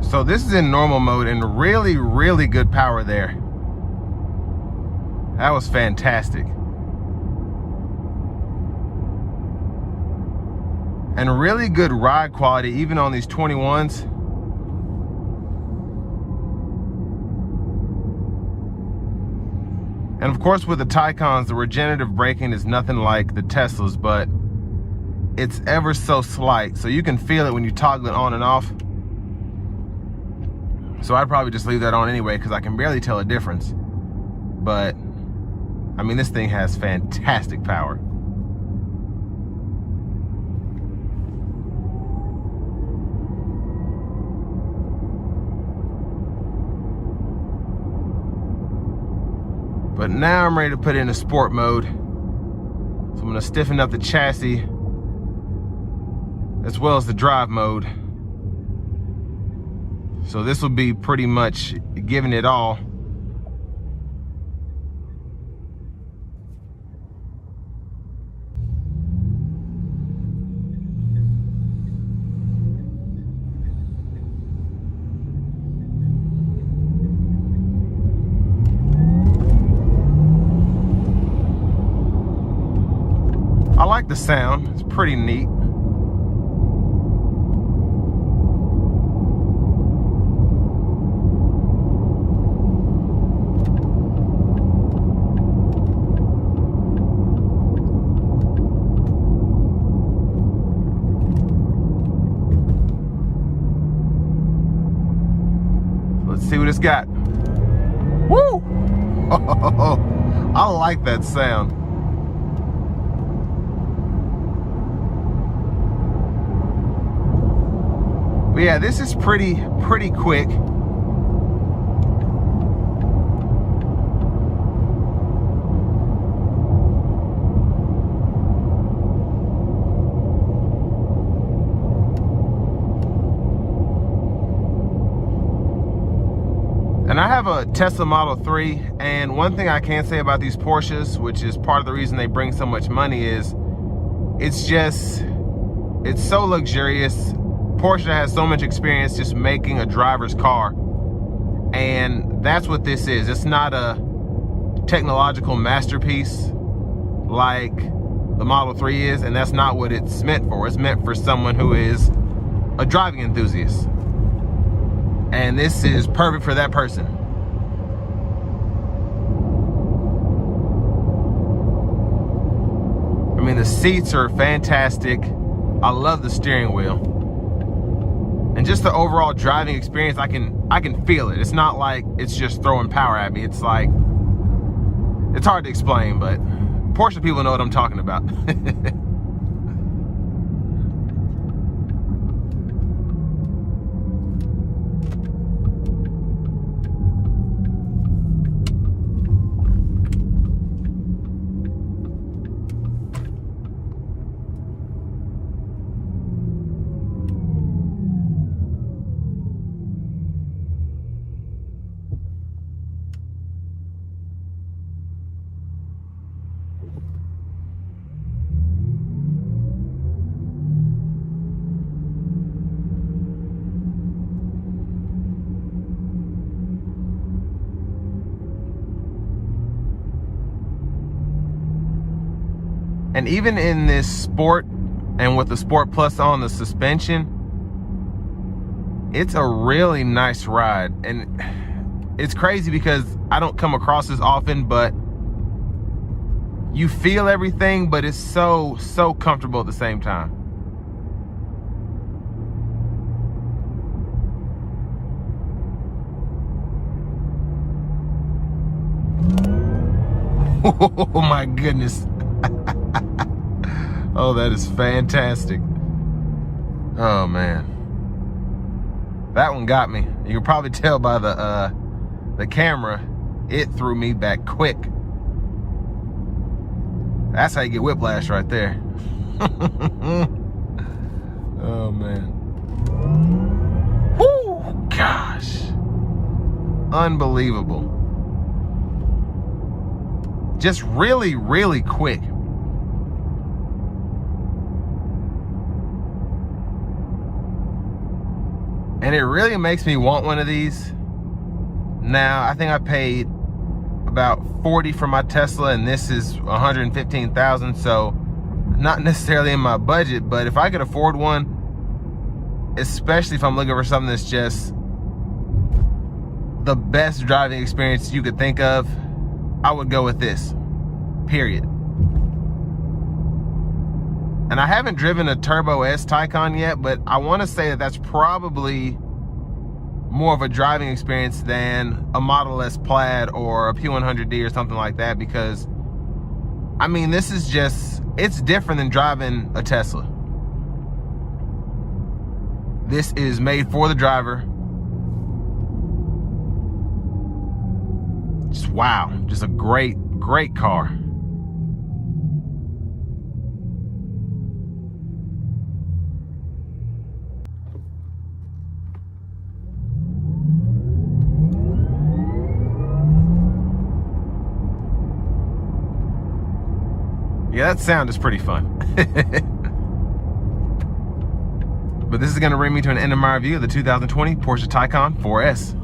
So this is in normal mode and really, really good power there. That was fantastic. And really good ride quality, even on these 21s. And of course with the Taycans, the regenerative braking is nothing like the Teslas, but it's ever so slight. So you can feel it when you toggle it on and off. So I'd probably just leave that on anyway because I can barely tell a difference. But, I mean, this thing has fantastic power. But now I'm ready to put it into sport mode. So I'm gonna stiffen up the chassis as well as the drive mode. So this will be pretty much giving it all. I like the sound, it's pretty neat. Let's see what it's got. Woo! Oh, I like that sound. But yeah, this is pretty quick. And I have a Tesla Model 3, and one thing I can say about these Porsches, which is part of the reason they bring so much money, is it's so luxurious. Porsche has so much experience just making a driver's car, and that's what this is. It's not a technological masterpiece like the Model 3 is, and that's not what it's meant for. It's meant for someone who is a driving enthusiast, and this is perfect for that person. I mean, the seats are fantastic. I love the steering wheel. And just the overall driving experience, I can feel it. It's not like it's just throwing power at me. It's like, it's hard to explain, but Porsche people know what I'm talking about. And even in this Sport, and with the Sport Plus on the suspension, it's a really nice ride. And it's crazy because I don't come across this often, but you feel everything, but it's so comfortable at the same time. Oh my goodness. Oh, that is fantastic. Oh man, that one got me. You can probably tell by the camera, it threw me back quick. That's how you get whiplash right there. Oh man. Woo, gosh, unbelievable. Just really quick. And it really makes me want one of these. Now, I think I paid about $40 for my Tesla, and this is $115,000, so not necessarily in my budget, but if I could afford one, especially if I'm looking for something that's just the best driving experience you could think of, I would go with this, period. And I haven't driven a Turbo S Taycan yet, but I want to say that that's probably more of a driving experience than a Model S Plaid or a P100D or something like that, because I mean, this is just, it's different than driving a Tesla. This is made for the driver. Just wow, just a great car. Yeah, that sound is pretty fun. But this is going to bring me to an end of my review of the 2020 Porsche Taycan 4S.